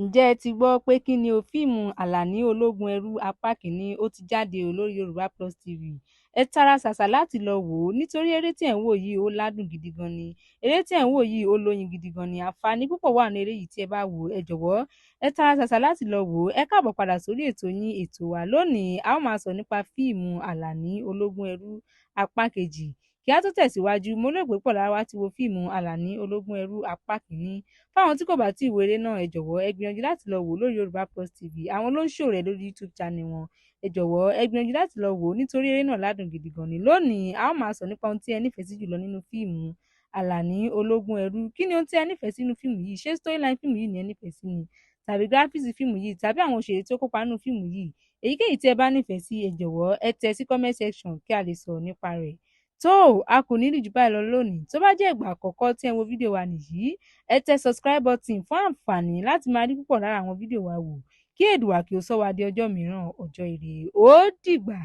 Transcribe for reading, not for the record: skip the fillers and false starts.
Ǹjẹ́ ẹ ti gbọ́ pé kí ni o fíìmù Àlàní Ológun Ẹrú apá kìíní ó ti jáde lórí Yorùbá Plus TV. Ẹ tara ṣàṣà láti lọ wò ó nítorí eré tí ẹ̀ ń wò yìí ó ládùn gidi gan ni. Eré tí ẹ̀ ń wò yìí ó lóyin gidi gan ni. Àǹfààní púpọ̀ wà ní eré yìí tí ẹ bá wò ó. Ẹ jọ̀wọ́ ẹ tara ṣàṣà láti lọ wò ó. Ẹ káàbọ̀ padà sórí ètò yín ètò wa. Lónìí a ó máa sọ nípa fíìmù Àlàní Ológun Ẹrú apá kejì. Kí á tó tẹ̀síwájú, mo lérò pé pọ̀ lára wa ti wo fíìmù Àlàní Ológun Ẹrú apá kìíní. Fáwọn tí kò bá tí ì wo eré náà, ẹ jọ̀wọ́ ẹ gbìyànjú láti lọ wò ó lórí Yorùbá Plus TV. Àwọn ló ń ṣò rẹ̀ lórí YouTube channel wọn. Ẹ jọ̀wọ́ ẹ gbìyànjú láti lọ wò ó nítorí eré náà ládùn gidi gan ni. Lónìí a ó máa sọ nípa ohun tí ẹ nífẹ̀ẹ́ sí jùlọ nínú fíìmù Àlàní Ológun Ẹrú. Kí ni ohun tí ẹ nífẹ̀ẹ́ sí nínú fíìmù yìí? Ṣé storyline fíìmù yìí ni ẹ nífẹ̀ẹ́ sí ni? Tàbí graphics fíìmù yìí? Tàbí àwọn òṣèré tí ó kópa nínú fíìmù yìí? Èyíkéyìí tí ẹ bá nífẹ̀ẹ́ sí, ẹ jọ̀wọ́ ẹ tẹ sí comment section kí a lè sọ̀rọ̀ nípa rẹ̀. Tó a kò ní rí jù báyìí lọ lónìí. Tó bá jẹ́ ìgbà àkọ́kọ́ tí ẹ wo fídíò wa nìyí, ẹ tẹ subscribe button fún àǹfààní láti máa rí púpọ̀ lára àwọn fídíò wa wò. Kí Èdùà kí ó sọ wá di ọjọ́ mìíràn, ọjọ́ ire. Ó dìgbà.